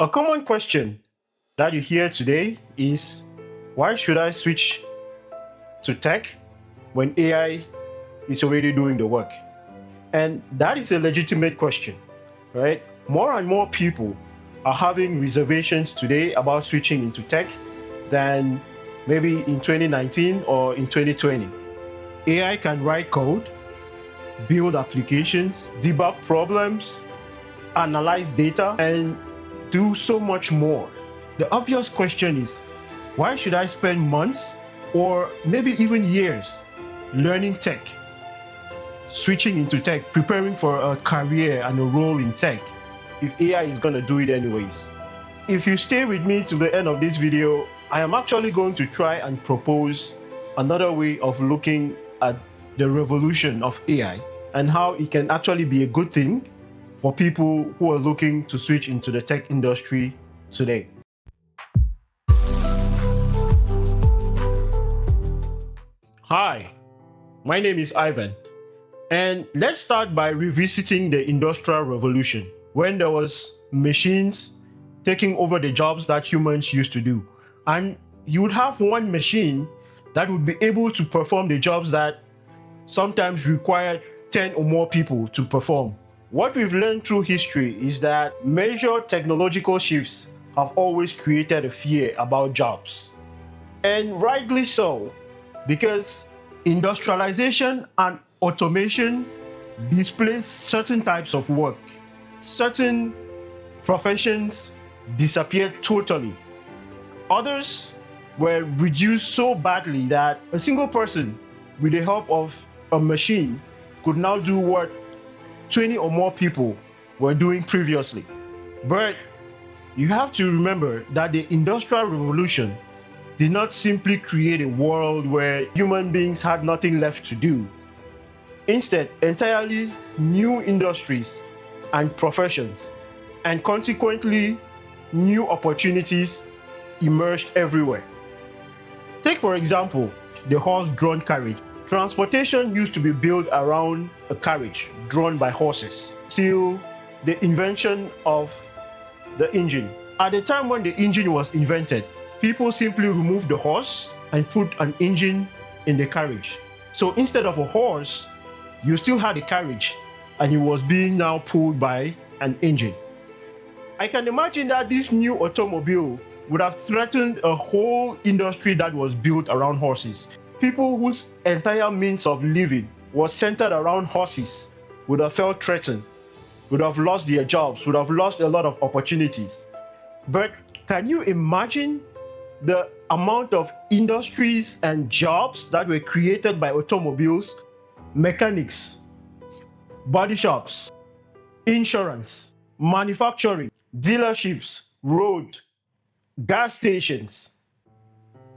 A common question that you hear today is, why should I switch to tech when AI is already doing the work? And that is a legitimate question, right? More and more people are having reservations today about switching into tech than maybe in 2019 or in 2020. AI can write code, build applications, debug problems, analyze data, and do so much more. The obvious question is, why should I spend months or maybe even years learning tech, switching into tech, preparing for a career and a role in tech, if AI is going to do it anyways? If you stay with me to the end of this video, I am actually going to try and propose another way of looking at the revolution of AI and how it can actually be a good thing for people who are looking to switch into the tech industry today. Hi, my name is Ivan, and let's start by revisiting the Industrial Revolution, when there was machines taking over the jobs that humans used to do. And you would have one machine that would be able to perform the jobs that sometimes required 10 or more people to perform. What we've learned through history is that major technological shifts have always created a fear about jobs. And rightly so, because industrialization and automation displace certain types of work. Certain professions disappeared totally. Others were reduced so badly that a single person, with the help of a machine, could now do what 20 or more people were doing previously. But you have to remember that the Industrial Revolution did not simply create a world where human beings had nothing left to do. Instead, entirely new industries and professions, and consequently, new opportunities emerged everywhere. Take, for example, the horse-drawn carriage. Transportation used to be built around a carriage drawn by horses till the invention of the engine. At the time when the engine was invented, people simply removed the horse and put an engine in the carriage. So instead of a horse, you still had a carriage, and it was being now pulled by an engine. I can imagine that this new automobile would have threatened a whole industry that was built around horses. People whose entire means of living was centered around horses would have felt threatened, would have lost their jobs, would have lost a lot of opportunities. But can you imagine the amount of industries and jobs that were created by automobiles? Mechanics, body shops, insurance, manufacturing, dealerships, road, gas stations,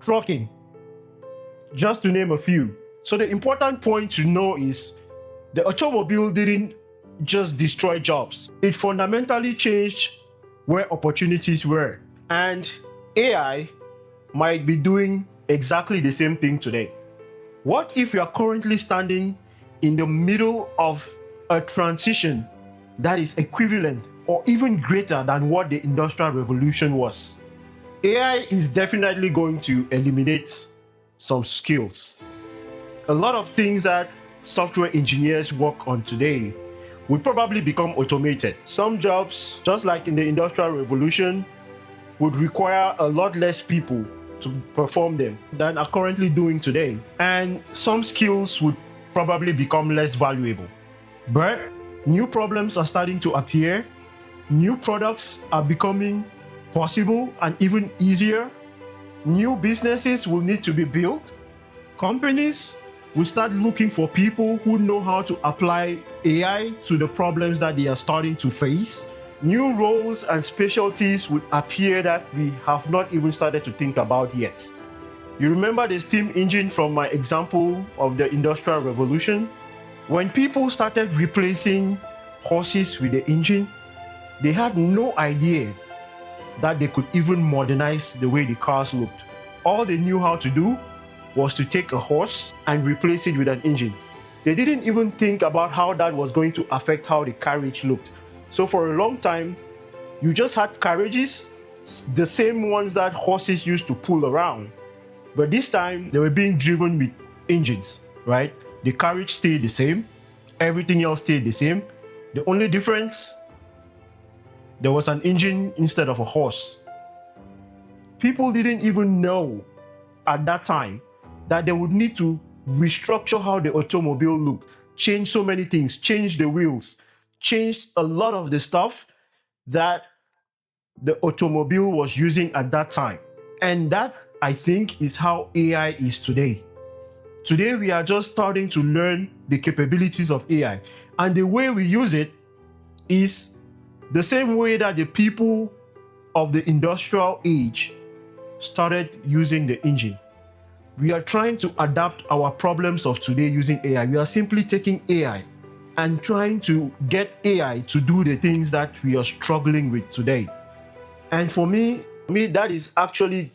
trucking, just to name a few. So the important point to know is the automobile didn't just destroy jobs. It fundamentally changed where opportunities were. And AI might be doing exactly the same thing today. What if you are currently standing in the middle of a transition that is equivalent or even greater than what the Industrial Revolution was? AI is definitely going to eliminate some skills. A lot of things that software engineers work on today would probably become automated. Some jobs, just like in the Industrial Revolution, would require a lot less people to perform them than are currently doing today. And some skills would probably become less valuable. But new problems are starting to appear. New products are becoming possible and even easier. New businesses will need to be built. Companies will start looking for people who know how to apply AI to the problems that they are starting to face. New roles and specialties would appear that we have not even started to think about yet. You remember the steam engine from my example of the Industrial Revolution? When people started replacing horses with the engine, they had no idea that they could even modernize the way the cars looked. All they knew how to do was to take a horse and replace it with an engine. They didn't even think about how that was going to affect how the carriage looked. So for a long time, You just had carriages, the same ones that horses used to pull around. But this time, they were being driven with engines, right? The carriage stayed the same. Everything else stayed the same. The only difference, there was an engine instead of a horse. People didn't even know at that time that they would need to restructure how the automobile looked, change so many things, change the wheels, change a lot of the stuff that the automobile was using at that time. And that, I think, is how AI is today. Today, we are just starting to learn the capabilities of AI. And the way we use it is the same way that the people of the industrial age started using the engine. We are trying to adapt our problems of today using AI. We are simply taking AI and trying to get AI to do the things that we are struggling with today. And for me, that is actually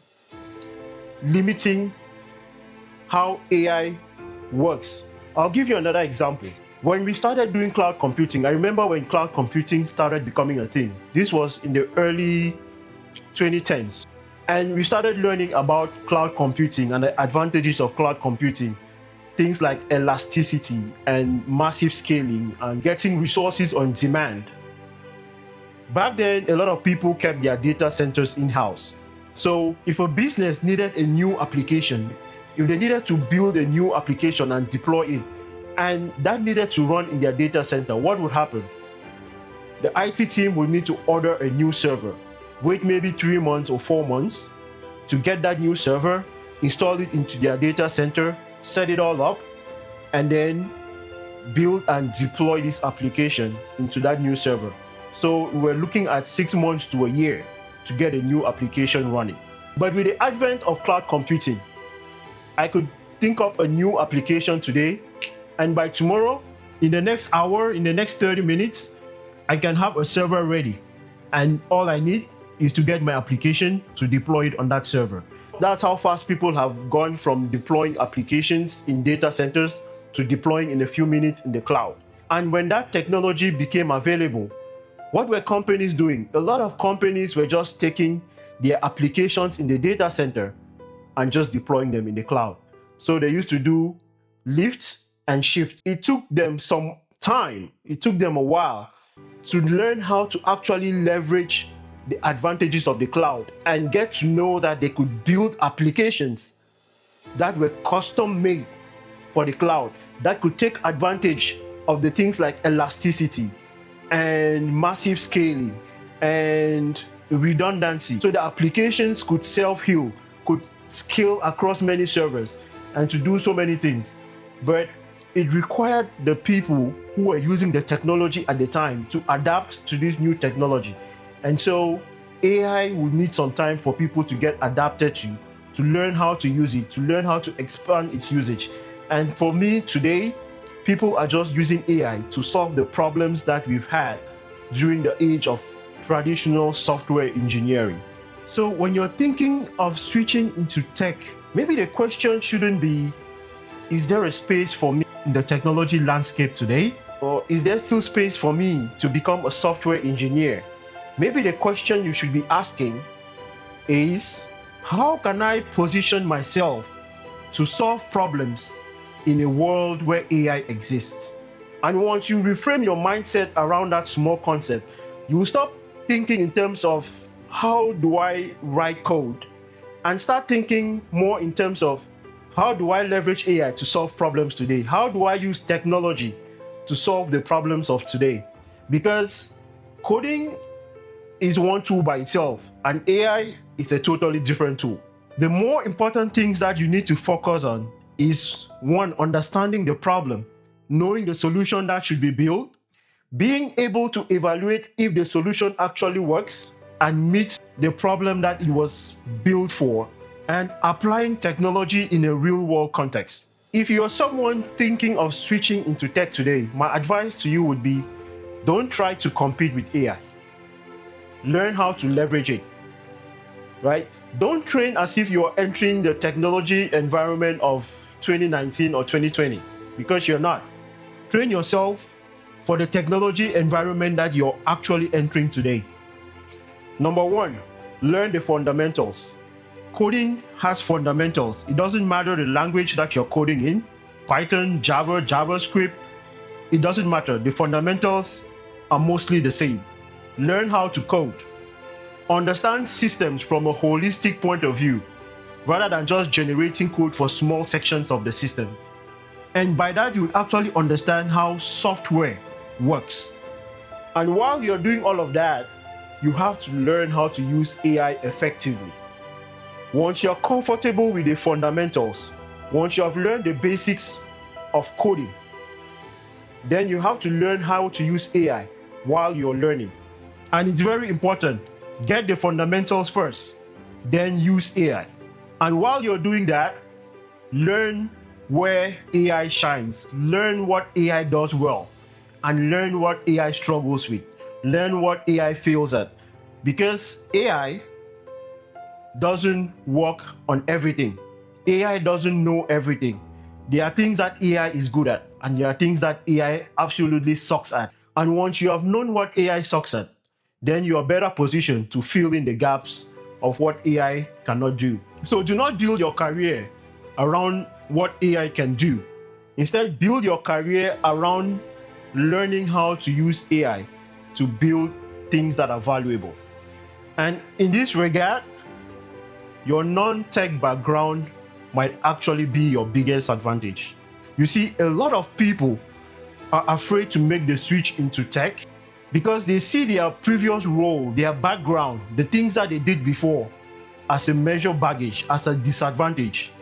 limiting how AI works. I'll give you another example. When we started doing cloud computing, I remember when cloud computing started becoming a thing. This was in the early 2010s. And we started learning about cloud computing and the advantages of cloud computing. Things like elasticity and massive scaling and getting resources on demand. Back then, a lot of people kept their data centers in-house. So if a business needed a new application, if they needed to build a new application and deploy it, and that needed to run in their data center, what would happen? The IT team would need to order a new server, wait maybe 3 months or 4 months to get that new server, install it into their data center, set it all up, and then build and deploy this application into that new server. So we're looking at 6 months to a year to get a new application running. But with the advent of cloud computing, I could think up a new application today, and by tomorrow, in the next hour, in the next 30 minutes, I can have a server ready. And all I need is to get my application to deploy it on that server. That's how fast people have gone from deploying applications in data centers to deploying in a few minutes in the cloud. And when that technology became available, what were companies doing? A lot of companies were just taking their applications in the data center and just deploying them in the cloud. So they used to do lift and shift. It took them some time. It took them a while to learn how to actually leverage the advantages of the cloud and get to know that they could build applications that were custom made for the cloud, that could take advantage of the things like elasticity and massive scaling and redundancy. So the applications could self-heal, could scale across many servers and to do so many things. But it required the people who were using the technology at the time to adapt to this new technology. And so AI would need some time for people to get adapted to learn how to use it, to learn how to expand its usage. And for me today, people are just using AI to solve the problems that we've had during the age of traditional software engineering. So when you're thinking of switching into tech, maybe the question shouldn't be, is there a space for me in the technology landscape today? Or is there still space for me to become a software engineer? Maybe the question you should be asking is, how can I position myself to solve problems in a world where AI exists? And once you reframe your mindset around that small concept, you will stop thinking in terms of how do I write code and start thinking more in terms of how do I leverage AI to solve problems today? How do I use technology to solve the problems of today? Because coding is one tool by itself and AI is a totally different tool. The more important things that you need to focus on is, one, understanding the problem, knowing the solution that should be built, being able to evaluate if the solution actually works and meets the problem that it was built for, and applying technology in a real-world context. If you're someone thinking of switching into tech today, my advice to you would be, don't try to compete with AI. Learn how to leverage it, right? Don't train as if you're entering the technology environment of 2019 or 2020, because you're not. Train yourself for the technology environment that you're actually entering today. Number one, learn the fundamentals. Coding has fundamentals. It doesn't matter the language that you're coding in, Python, Java, JavaScript, it doesn't matter. The fundamentals are mostly the same. Learn how to code. Understand systems from a holistic point of view rather than just generating code for small sections of the system. And by that, you actually understand how software works. And while you're doing all of that, you have to learn how to use AI effectively. Once you're comfortable with the fundamentals, once you have learned the basics of coding, then you have to learn how to use AI while you're learning. And it's very important. Get the fundamentals first, then use AI. And while you're doing that, learn where AI shines, learn what AI does well, and learn what AI struggles with, learn what AI fails at. Because AI doesn't work on everything. AI doesn't know everything. There are things that AI is good at, and there are things that AI absolutely sucks at. And once you have known what AI sucks at, then you are better positioned to fill in the gaps of what AI cannot do. So do not build your career around what AI can do. Instead, build your career around learning how to use AI to build things that are valuable. And in this regard, your non-tech background might actually be your biggest advantage. You see, a lot of people are afraid to make the switch into tech because they see their previous role, their background, the things that they did before as a major baggage, as a disadvantage.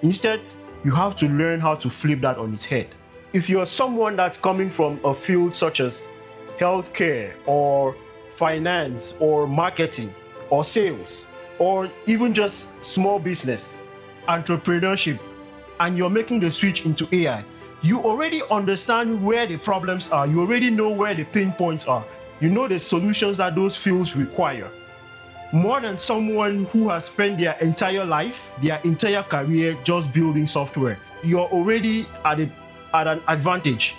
Instead, you have to learn how to flip that on its head. If you're someone that's coming from a field such as healthcare or finance or marketing or sales or even just small business, entrepreneurship, and you're making the switch into AI, you already understand where the problems are. You already know where the pain points are. You know the solutions that those fields require. More than someone who has spent their entire life, their entire career just building software. You're already at an advantage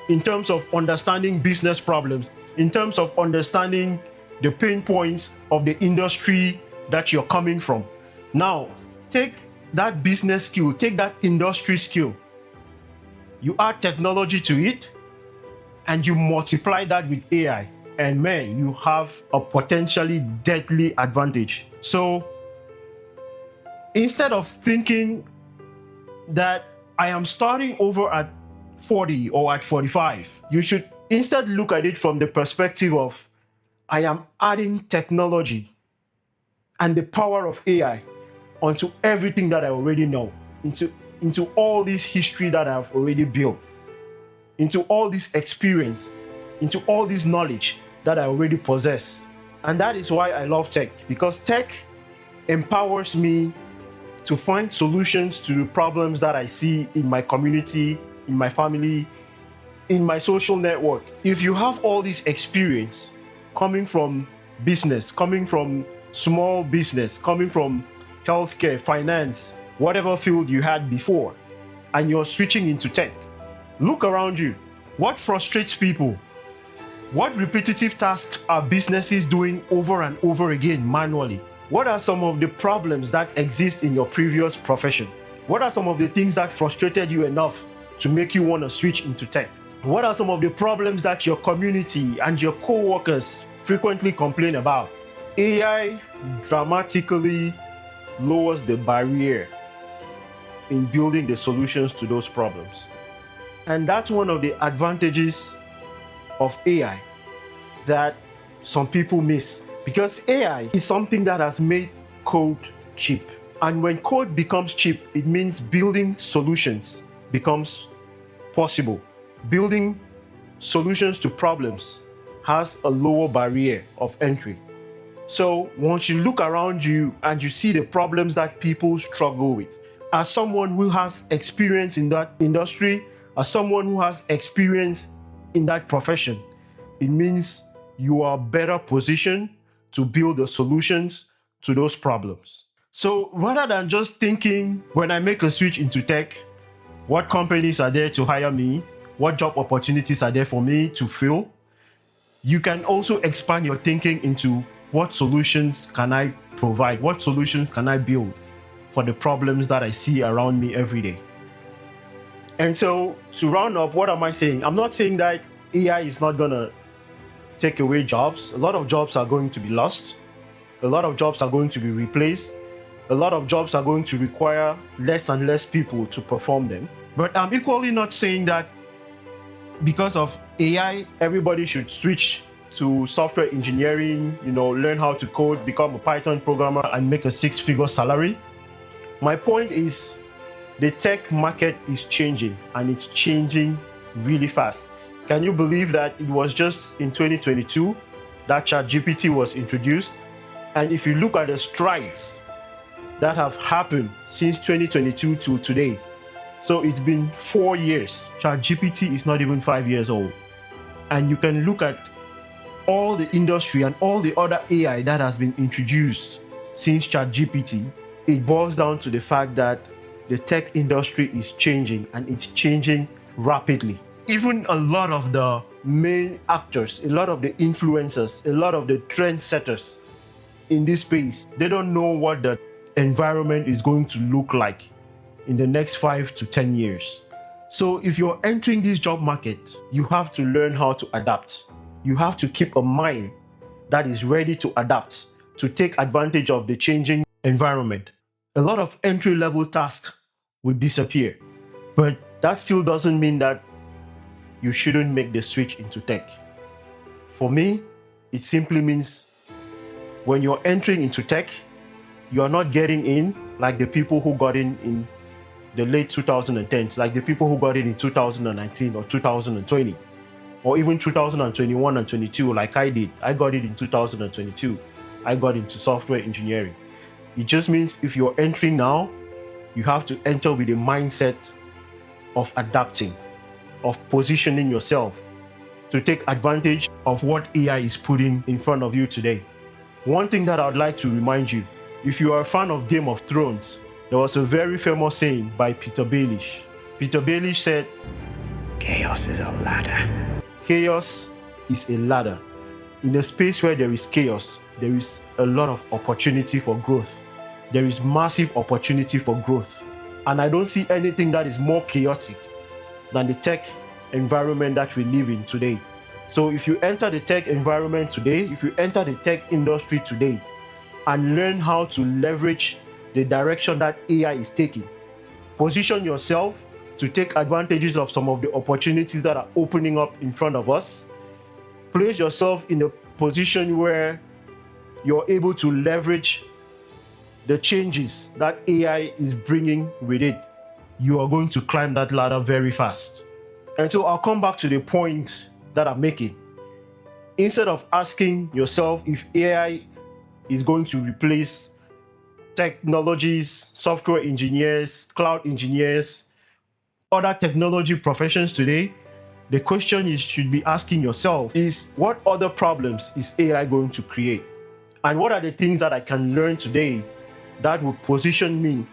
in terms of understanding business problems, in terms of understanding the pain points of the industry that you're coming from. Now, take that business skill, take that industry skill, you add technology to it, and you multiply that with AI, and man, you have a potentially deadly advantage. So instead of thinking that I am starting over at 40 or at 45, you should instead look at it from the perspective of I am adding technology and the power of AI onto everything that I already know, into all this history that I've already built, into all this experience, into all this knowledge that I already possess. And that is why I love tech, because tech empowers me to find solutions to the problems that I see in my community, in my family, in my social network. If you have all this experience coming from business, coming from small business, coming from healthcare, finance, whatever field you had before, and you're switching into tech, look around you. What frustrates people? What repetitive tasks are businesses doing over and over again manually? What are some of the problems that exist in your previous profession? What are some of the things that frustrated you enough to make you want to switch into tech? What are some of the problems that your community and your co-workers frequently complain about? AI dramatically lowers the barrier in building the solutions to those problems. And that's one of the advantages of AI that some people miss, because AI is something that has made code cheap. And when code becomes cheap, it means building solutions becomes possible. Building solutions to problems has a lower barrier of entry. So once you look around you and you see the problems that people struggle with, as someone who has experience in that industry, as someone who has experience in that profession, it means you are better positioned to build the solutions to those problems. So rather than just thinking, when I make a switch into tech, what companies are there to hire me? What job opportunities are there for me to fill? You can also expand your thinking into what solutions can I provide? What solutions can I build for the problems that I see around me every day? And so to round up, what am I saying? I'm not saying that AI is not going to take away jobs. A lot of jobs are going to be lost. A lot of jobs are going to be replaced. A lot of jobs are going to require less and less people to perform them. But I'm equally not saying that because of AI, everybody should switch to software engineering, learn how to code, become a Python programmer, and make a six-figure salary. My point is the tech market is changing, and it's changing really fast. Can you believe that it was just in 2022 that ChatGPT was introduced? And if you look at the strides that have happened since 2022 to today, so it's been 4 years. ChatGPT is not even 5 years old. And you can look at all the industry and all the other AI that has been introduced since ChatGPT. It boils down to the fact that the tech industry is changing, and it's changing rapidly. Even a lot of the main actors, a lot of the influencers, a lot of the trendsetters in this space, they don't know what the environment is going to look like in the next 5 to 10 years. So if you're entering this job market, you have to learn how to adapt. You have to keep a mind that is ready to adapt, to take advantage of the changing environment. A lot of entry-level tasks will disappear, but that still doesn't mean that you shouldn't make the switch into tech. For me, it simply means when you're entering into tech, you're not getting in like the people who got in the late 2010s, like the people who got in 2019 or 2020, or even 2021 and 22, like I did. I got it in 2022. I got into software engineering. It just means if you're entering now, you have to enter with a mindset of adapting, of positioning yourself to take advantage of what AI is putting in front of you today. One thing that I would like to remind you, if you are a fan of Game of Thrones, there was a very famous saying by Peter Baelish. Peter Baelish said, "Chaos is a ladder." Chaos is a ladder. In a space where there is chaos, there is a lot of opportunity for growth. There is massive opportunity for growth. And I don't see anything that is more chaotic than the tech environment that we live in today. So if you enter the tech environment today, if you enter the tech industry today, and learn how to leverage the direction that AI is taking, position yourself to take advantages of some of the opportunities that are opening up in front of us. Place yourself in a position where you're able to leverage the changes that AI is bringing with it. You are going to climb that ladder very fast. And so I'll come back to the point that I'm making. Instead of asking yourself if AI is going to replace technologies, software engineers, cloud engineers, other technology professions today, the question you should be asking yourself is, what other problems is AI going to create? And what are the things that I can learn today that will position me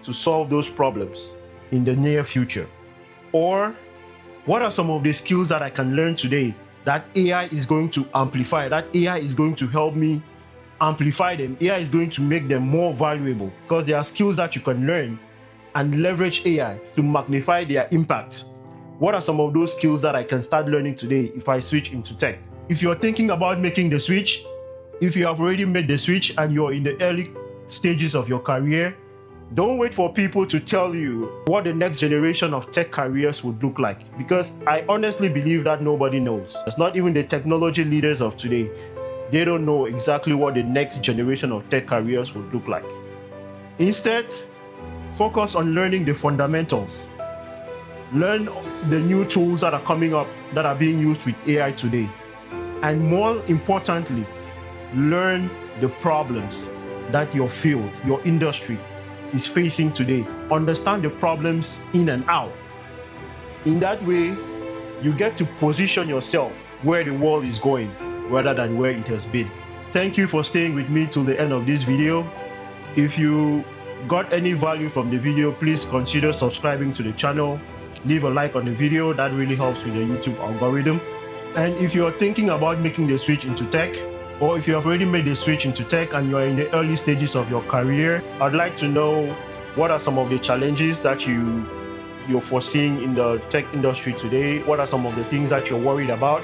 to solve those problems in the near future? Or what are some of the skills that I can learn today that AI is going to amplify, that AI is going to help me amplify them? AI is going to make them more valuable, because there are skills that you can learn and leverage AI to magnify their impact. What are some of those skills that I can start learning today if I switch into tech? If you're thinking about making the switch, if you have already made the switch and you're in the early stages of your career, don't wait for people to tell you what the next generation of tech careers would look like, because I honestly believe that nobody knows. It's not even the technology leaders of today. They don't know exactly what the next generation of tech careers would look like. Instead, focus on learning the fundamentals. Learn the new tools that are coming up that are being used with AI today. And more importantly, learn the problems that your field, your industry is facing today. Understand the problems in and out. In that way, you get to position yourself where the world is going rather than where it has been. Thank you for staying with me till the end of this video. If you got any value from the video, please consider subscribing to the channel. Leave a like on the video. That really helps with the YouTube algorithm. And if you're thinking about making the switch into tech, Or if you have already made the switch into tech and you are in the early stages of your career, I'd like to know what are some of the challenges that you're foreseeing in the tech industry today? What are some of the things that you're worried about?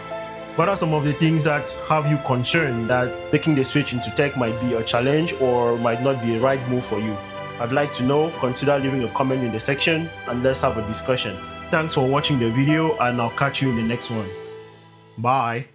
What are some of the things that have you concerned that making the switch into tech might be a challenge or might not be a right move for you? I'd like to know. Consider leaving a comment in the section and let's have a discussion. Thanks for watching the video and I'll catch you in the next one. Bye.